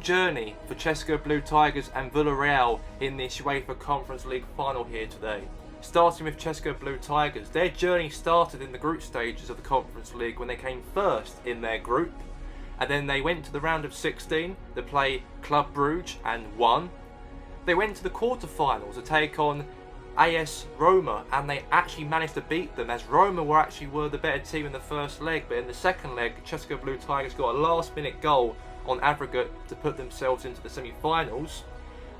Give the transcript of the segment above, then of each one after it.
journey for Chestergo Blue Tigers and Villrreal in this UEFA Conference League final here today. Starting with Chestergo Blue Tigers, their journey started in the group stages of the Conference League when they came first in their group, and then they went to the round of 16 to play Club Brugge and won. They went to the quarterfinals to take on AS Roma, and they actually managed to beat them, as Roma were the better team in the first leg, but in the second leg Chestergo Blue Tigers got a last minute goal on aggregate to put themselves into the semi-finals.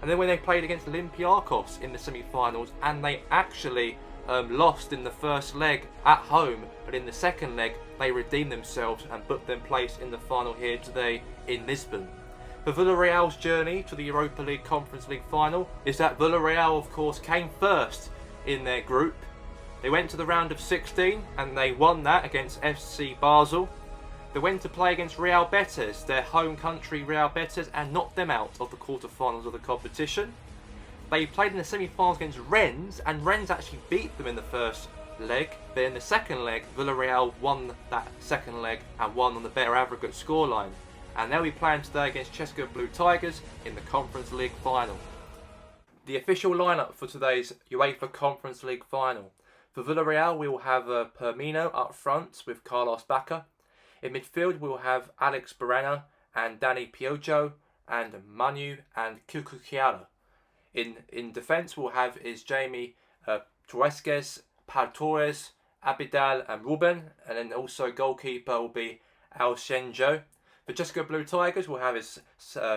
And then when they played against Olympiacos in the semi-finals, and they actually lost in the first leg at home, but in the second leg they redeemed themselves and booked their place in the final here today in Lisbon. For Villrreal's journey to the Europa League Conference League final is that Villrreal, of course, came first in their group. They went to the round of 16 and they won that against FC Basel. They went to play against Real Betis, their home country Real Betis, and knocked them out of the quarterfinals of the competition. They played in the semi-finals against Rennes, and Rennes actually beat them in the first leg. But in the second leg, Villrreal won that second leg and won on the better aggregate scoreline. And they'll be playing today against Chestergo Blue Tigers in the Conference League final. The official lineup for today's UEFA Conference League final. For Villrreal, we will have Permino up front with Carlos Bacca. In midfield, we will have Alex Barana and Danny Piojo and Manu and Cucuchiara. In defence, we'll have Jamie Torresquez, Pau Torres, Abidal and Ruben. And then also goalkeeper will be Al Shenjo. For Chestergo Blue Tigers, we'll have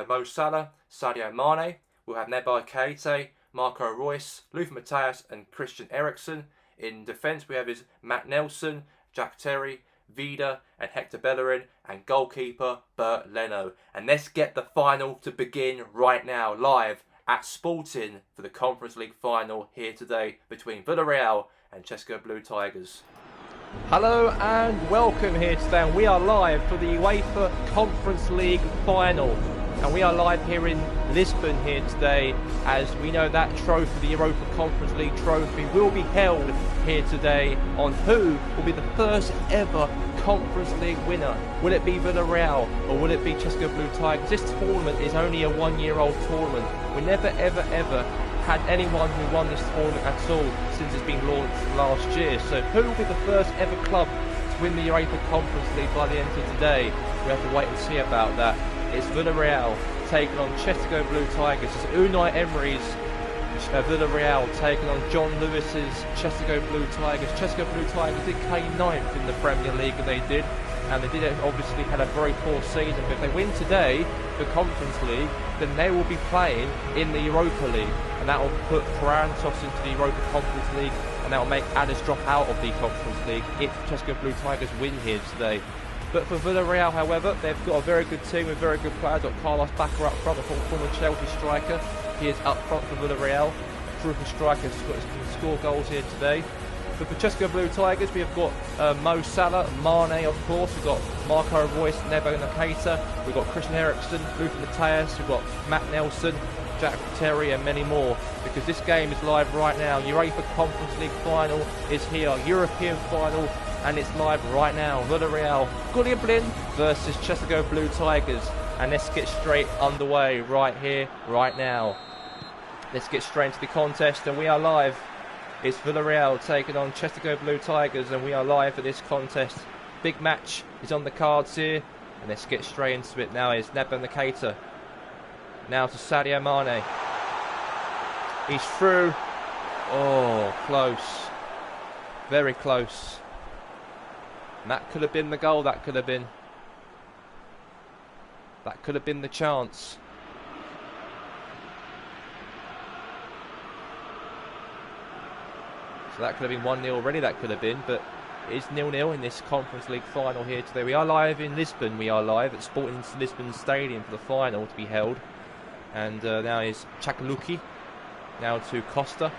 Mo Salah, Sadio Mane. We'll have Nebai Keita, Marco Reus, Luther Matthias and Christian Eriksen. In defence, we have Matt Nelson, Jack Terry, Vida and Hector Bellerin, and goalkeeper Bert Leno. And let's get the final to begin right now, live at Sporting for the Conference League final here today between Villrreal and Chestergo Blue Tigers. Hello and welcome here today, and we are live for the UEFA Conference League final, and we are live here in Lisbon here today, as we know that trophy, the Europa Conference League trophy, will be held here today on who will be the first ever Conference League winner. Will it be Villrreal or will it be Chestergo Blue Tigers? This tournament is only a one-year-old tournament. We never ever had anyone who won this tournament at all since it's been launched last year. So who will be the first ever club to win the Europa Conference League by the end of today? We have to wait and see about that. It's Villrreal taking on Chestergo Blue Tigers. It's Unai Emery's Villrreal taking on John Lewis's Chestergo Blue Tigers. Chestergo Blue Tigers did came 9th in the Premier League, and they did obviously had a very poor season, but if they win today the Conference League, then they will be playing in the Europa League, and that will put Confernce into the Europa Conference League, and that will make Addis drop out of the Conference League if Chestergo Blue Tigers win here today. But for Villrreal, however, they've got a very good team with very good players. Got Carlos Bacca up front, the former Chelsea striker. He is up front for Villrreal. Terrific striker, has scored goals here today. But for Chestergo Blue Tigers, we have got Mo Salah, Mane, of course. We've got Marco Reus, Nebai Keita. We've got Christian Eriksen, Luther Matthias. We've got Matt Nelson, Jack Terry, and many more. Because this game is live right now. UEFA Conference League final is here. European final. And it's live right now. Villrreal, Lisbon versus Chestergo Blue Tigers. And let's get straight underway right here, right now. Let's get straight into the contest, and we are live. It's Villrreal taking on Chestergo Blue Tigers, and we are live for this contest. Big match is on the cards here, and let's get straight into it now. It's Nebai Keita. Now to Sadio Mane. He's through. Oh, close. Very close. And that could have been the goal, that could have been. That could have been the chance. So that could have been 1-0 already, that could have been, but it is 0-0 in this Conference League final here today. We are live in Lisbon, we are live at Sporting Lisbon Stadium for the final to be held. And now is Chakaluki, now to Costa,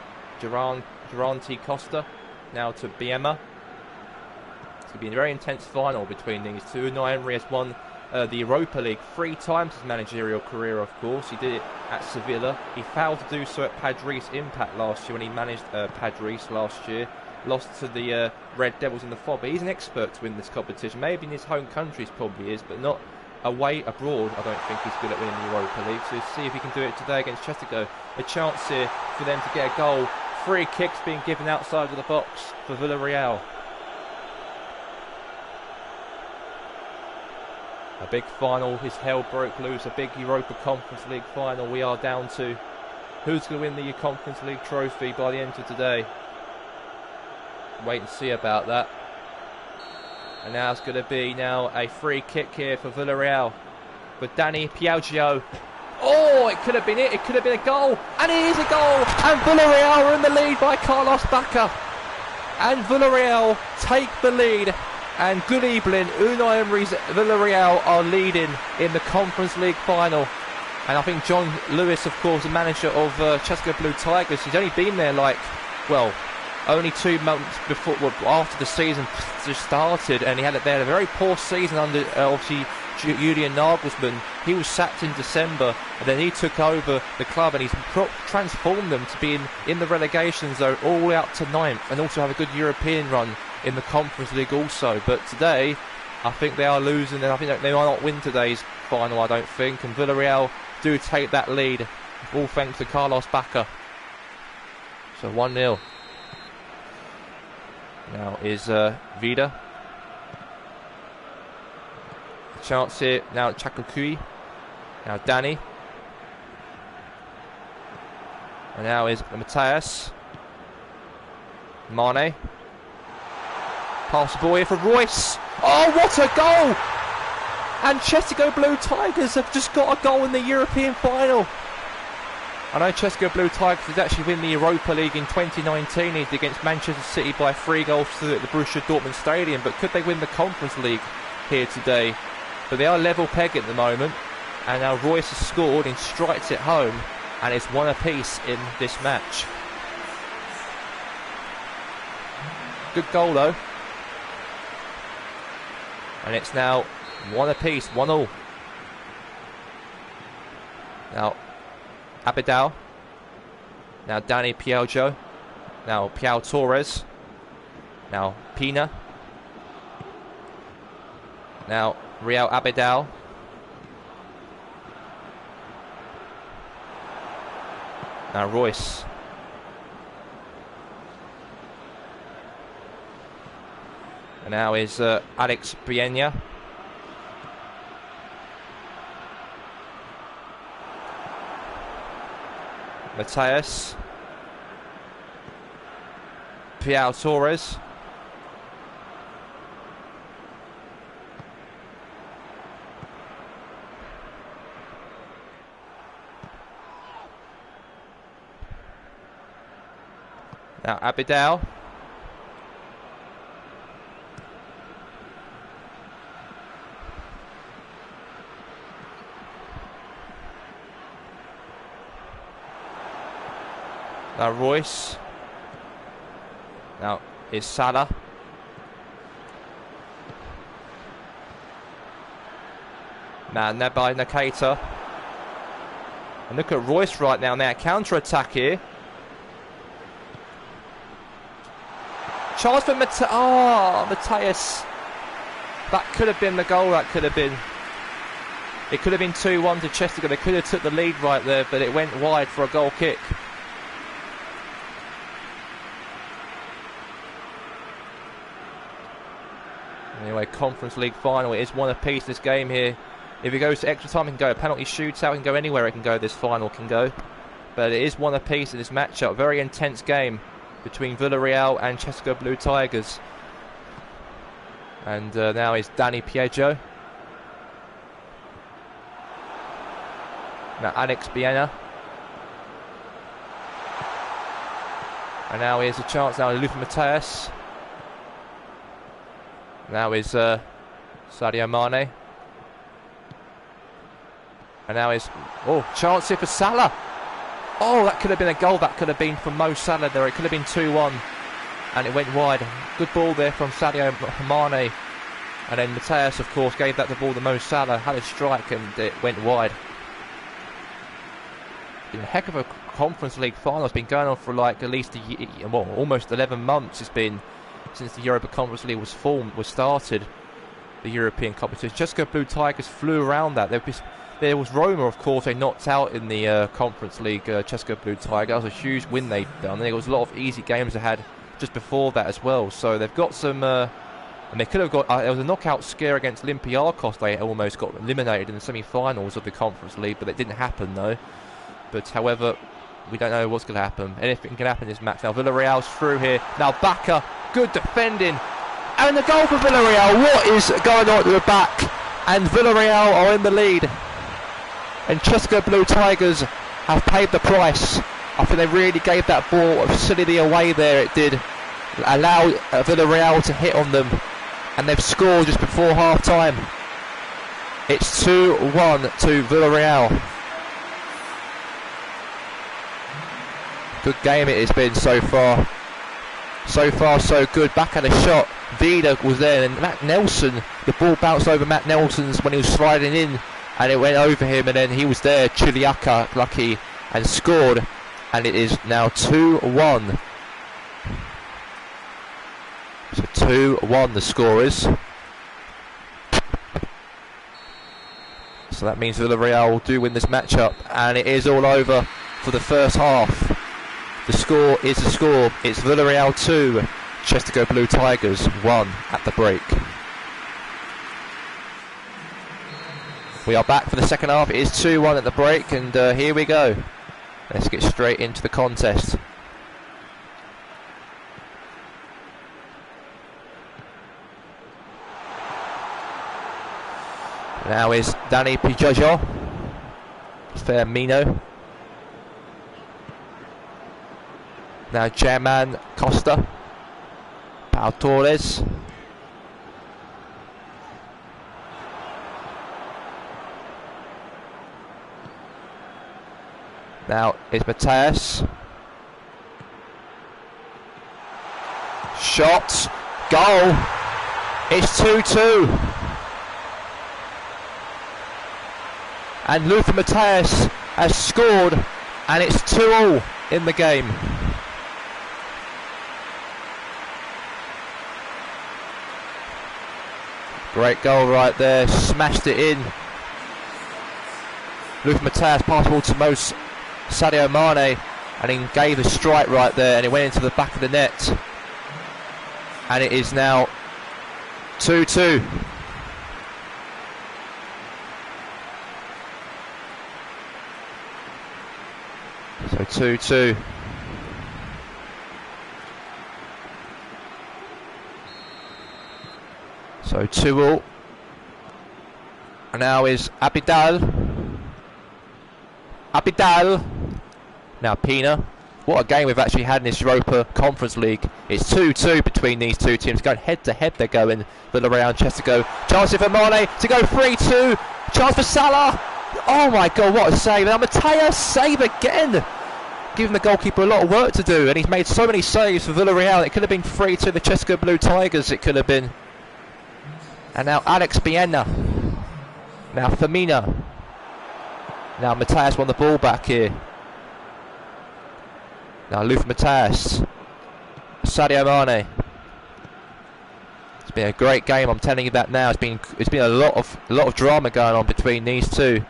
Durante Costa, now to Biema. It's going to be a very intense final between these two. Unai Emery has won the Europa League 3 times his managerial career, of course. He did it at Sevilla. He failed to do so at Padres Impact last year when he managed Padres last year. Lost to the Red Devils in the final. But he's an expert to win this competition. Maybe in his home country he probably is, but not away abroad, I don't think he's good at winning the Europa League. So see if he can do it today against Chestergo. A chance here for them to get a goal. Free kicks being given outside of the box for Villrreal. A big final. His hell broke loose. A big Europa Conference League final. We are down to who's going to win the Conference League trophy by the end of today. Wait and see about that. And now it's going to be now a free kick here for Villrreal. But Dani Piaggio. Oh, it could have been it. It could have been a goal. And it is a goal. And Villrreal are in the lead by Carlos Bacca. And Villrreal take the lead. And good evening. Unai Emery's Villrreal are leading in the Conference League final. And I think John Lewis, of course, the manager of Chestergo Blue Tigers, he's only been there like, well, only 2 months before, well, after the season just started, and he had a very poor season under obviously Julian Nagelsmann. He was sacked in December, and then he took over the club, and he's transformed them to be in the relegation zone all the way up to 9th, and also have a good European run in the Conference League also. But today, I think they are losing, and I think they might not win today's final, I don't think. And Villrreal do take that lead, all thanks to Carlos Bacca. So 1-0. Now is Vida. Chance here. Now Chakukui. Now Dani. And now is Matthias. Mane. Pass the ball here for Royce. Oh, what a goal! And Chestergo Blue Tigers have just got a goal in the European final. I know Chestergo Blue Tigers did actually win the Europa League in 2019 against Manchester City by 3 goals to the Borussia Dortmund Stadium, but could they win the Conference League here today? But they are level peg at the moment, and now Royce has scored and strikes it home, and it's 1 apiece in this match. Good goal though. And it's now 1 apiece, 1-1. Now Abidal. Now Dani Piaggio. Now Pau Torres. Now Pina. Now Real Abidal. Now Royce. And now is Alex Bienya. Matthias. Pau Torres. Now Abidal. Now Royce. Now is Salah. Now Nabai Nakata. And look at Royce right now. Now counter attack here. Chance for Matthias. That could have been the goal. That could have been. It could have been 2-1 to Chestergo. They could have took the lead right there, but it went wide for a goal kick. Anyway, Conference League final. It is 1 apiece this game here. If it goes to extra time, it can go a penalty shootout. It can go anywhere. It can go. This final can go. But it is 1 apiece in this matchup. Very intense game between Villrreal and Chestergo Blue Tigers. And now is Dani Piaggio. Now Alex Bienya. And now here's a chance now to Lufa Matthias. Now is Sadio Mane. And now is chance here for Salah. Oh, that could have been a goal. That could have been from Mo Salah there. It could have been 2-1. And it went wide. Good ball there from Sadio Mane. And then Matthias, of course, gave that the ball to Mo Salah. Had a strike and it went wide. Been a heck of a Conference League final. It's been going on for like at least almost 11 months. It's been since the Europa Conference League was started. the European competition. Chestergo Blue Tigers flew around that. There was Roma, of course, they knocked out in the Conference League, Chestergo Blue Tigers. That was a huge win they'd done. There was a lot of easy games they had just before that as well. So they've got some... and they could have got... there was a knockout scare against Olympiacos. They almost got eliminated in the semi-finals of the Conference League, but it didn't happen, though. But, however, we don't know what's going to happen. Anything can happen in this match. Now, Villrreal's through here. Now, Baca, good defending. And the goal for Villrreal. What is going on at the back? And Villrreal are in the lead. And Chestergo Blue Tigers have paid the price. I think they really gave that ball facility away there. It did allow Villrreal to hit on them. And they've scored just before half-time. It's 2-1 to Villrreal. Good game it has been so far. So far, so good. Back at a shot. Vida was there, and Matt Nelson, the ball bounced over Matt Nelson's when he was sliding in, and it went over him, and then he was there, Chuliaka, lucky, and scored. And it is now 2-1. So 2-1 the score is. So that means Villrreal will do win this matchup, and it is all over for the first half. The score is the score. It's Villrreal 2, Chestergo Blue Tigers 1 at the break. We are back for the second half. It is 2-1 at the break, and here we go. Let's get straight into the contest. Now is Danny Pijojo, Firmino. Now German Costa, Pau Torres. Now is Mateus. Shot, goal. It's 2-2. And Luther Mateus has scored, and it's 2-2 in the game. Great goal right there, smashed it in. Luther Mateus passed the ball to Sadio Mane, and he gave a strike right there, and it went into the back of the net. And it is now 2-2. So 2-2. So 2-2. And now is Abidal. Now Pina. What a game we've actually had in this Europa Conference League. It's 2-2 between these two teams. Going head to head they're going. Villrreal and Chestergo. Chance for Mane to go 3-2. Chance for Salah. Oh my god, what a save. Now Mateus save again. Giving the goalkeeper a lot of work to do. And he's made so many saves for Villrreal. It could have been 3-2 the Chestergo Blue Tigers. It could have been. And now Alex Bienna. Now Firmino. Now Mateus won the ball back here. Now Luther Mateus. Sadio Mane. It's been a great game, I'm telling you that now. It's been a lot of drama going on between these two.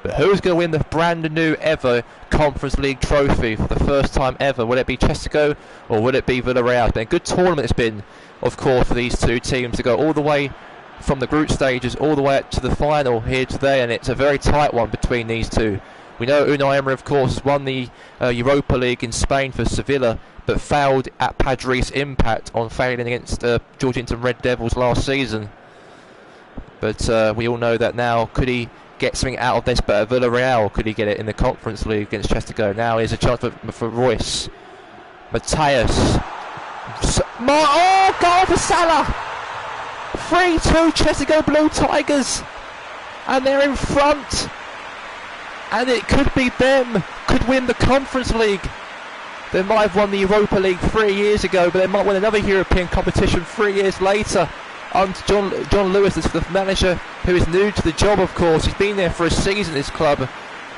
But who's going to win the brand new ever Conference League trophy for the first time ever? Will it be Chestergo or will it be Villrreal? It's been a good tournament it's been, of course, for these two teams to go all the way from the group stages all the way up to the final here today, and it's a very tight one between these two. We know Unai Emery, of course, has won the Europa League in Spain for Sevilla, but failed at Padres Impact on failing against Georgington Red Devils last season. But we all know that now. Could he get something out of this better Villrreal, or could he get it in the Conference League against Chestergo? Now here's a chance for Royce. Mateus. Goal for Salah! 3-2 Chestergo Blue Tigers, and they're in front, and it could be them, could win the Conference League. They might have won the Europa League 3 years ago, but they might win another European competition 3 years later. And John Lewis, the manager, who is new to the job, of course, he's been there for a season, this club,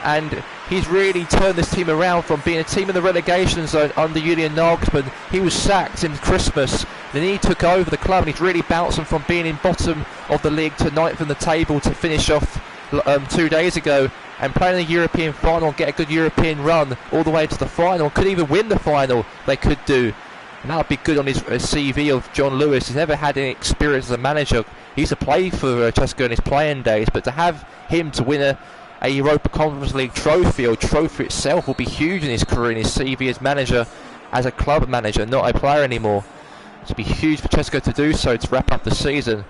and he's really turned this team around from being a team in the relegation zone under Julian Nagelsmann. He was sacked in Christmas, Then he took over the club and he's really bouncing from being in bottom of the league to ninth in the table to finish off 2 days ago and playing the European final and get a good European run all the way to the final. Could even win the final, they could do. And that would be good on his CV of John Lewis. He's never had any experience as a manager. He used to play for Chestergo in his playing days, but to have him to win a Europa Conference League trophy or trophy itself will be huge in his career, in his CV as manager, as a club manager, not a player anymore. It would be huge for Chestergo to do so to wrap up the season.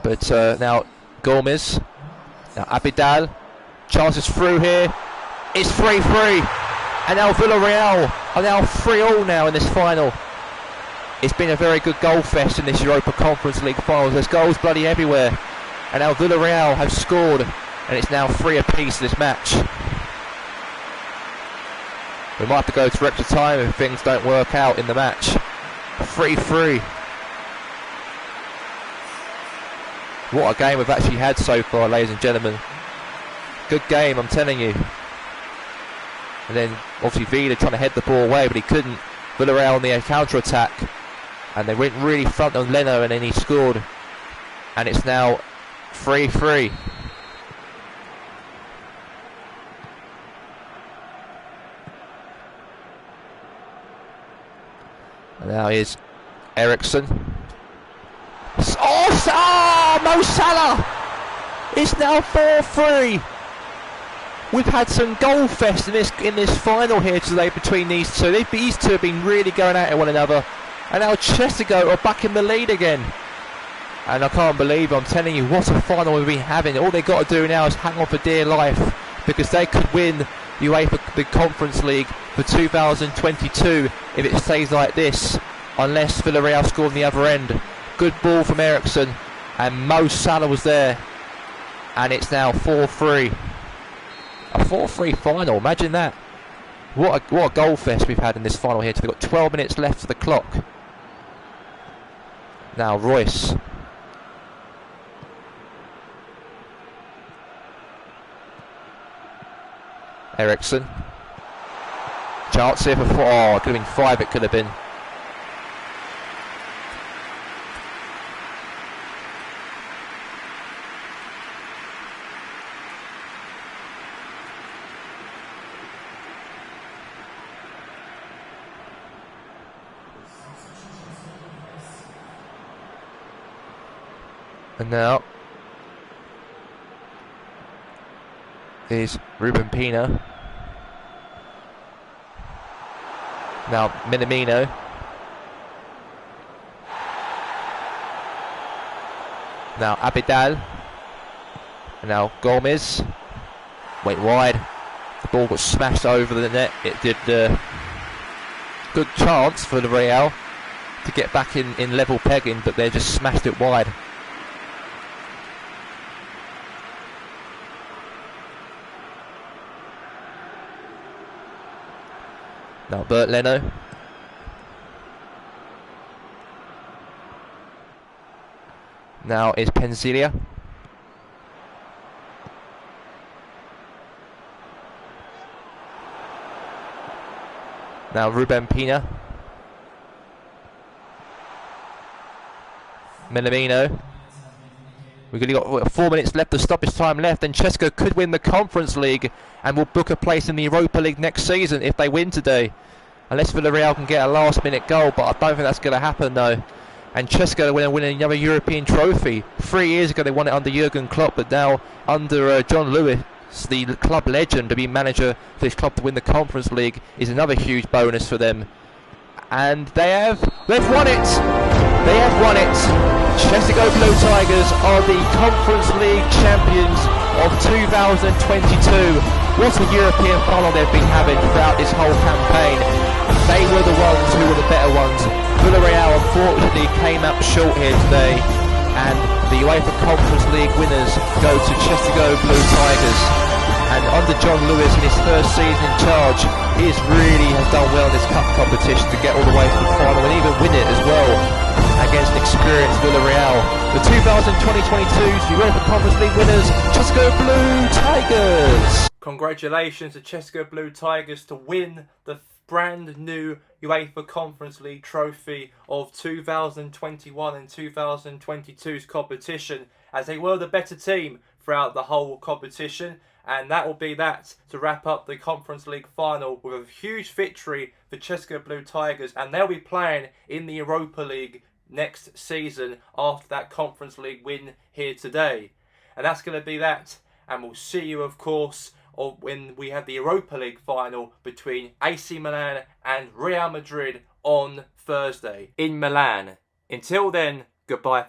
But now Gomez, now Abidal, chances through here. It's 3-3, and now Villrreal are now 3-3 now in this final. It's been a very good goal fest in this Europa Conference League final. There's goals bloody everywhere, and now Villrreal have scored, and it's now 3 apiece this match. We might have to go to extra time if things don't work out in the match. 3-3. What a game we've actually had so far, ladies and gentlemen. Good game, I'm telling you. And then obviously Vida trying to head the ball away, but he couldn't. Villrreal on the counter attack, and they went really front on Leno, and then he scored. And it's now 3-3. And now here's Eriksson. Oh, Mo Salah! It's now 4-3. We've had some goal fest in this final here today between these two. These two have been really going at one another. And now Chestergo are back in the lead again. And I can't believe it, I'm telling you, what a final we've been having. All they've got to do now is hang on for dear life, because they could win the UEFA the Conference League for 2022 if it stays like this, unless Villrreal score on the other end. Good ball from Eriksson, and Mo Salah was there, and it's now 4-3. A 4-3 final, imagine that. What a goal fest we've had in this final here. So they've got 12 minutes left to the clock. Now Royce. Eriksson. Chance here for 4. Oh, it could have been 5, it could have been. And now is Ruben Pina. Now Minamino. Now Abidal. And now Gomez. Went wide. The ball got smashed over the net. It did good chance for the Real to get back in level pegging, but they just smashed it wide. Now Bert Leno. Now is Penzilia. Now Ruben Pina. Minamino. We've only got 4 minutes left of stoppage time left, and Chestergo could win the Conference League and will book a place in the Europa League next season if they win today. Unless Villrreal can get a last minute goal, but I don't think that's going to happen though. And Chestergo will win another European trophy. 3 years ago they won it under Jurgen Klopp, but now under John Lewis, the club legend, to be manager for this club to win the Conference League is another huge bonus for them. And they've won it! They have won it! Chestergo Blue Tigers are the Conference League champions of 2022. What a European final they've been having throughout this whole campaign. They were the ones who were the better ones. Villrreal unfortunately came up short here today, and the UEFA Conference League winners go to Chestergo Blue Tigers. And under John Lewis in his first season in charge, he has done well in this cup competition to get all the way to the final and even win it as well against an experienced Villrreal. The 2020-22 UEFA Conference League winners, Chestergo Blue Tigers. Congratulations to Chestergo Blue Tigers to win the brand new UEFA Conference League trophy of 2021 and 2022's competition, as they were the better team throughout the whole competition. And that will be that to wrap up the Conference League final with a huge victory for Chestergo Blue Tigers, and they'll be playing in the Europa League next season after that Conference League win here today. And that's going to be that, and we'll see you of course when we have the Europa League final between AC Milan and Real Madrid on Thursday in Milan. Until then, goodbye.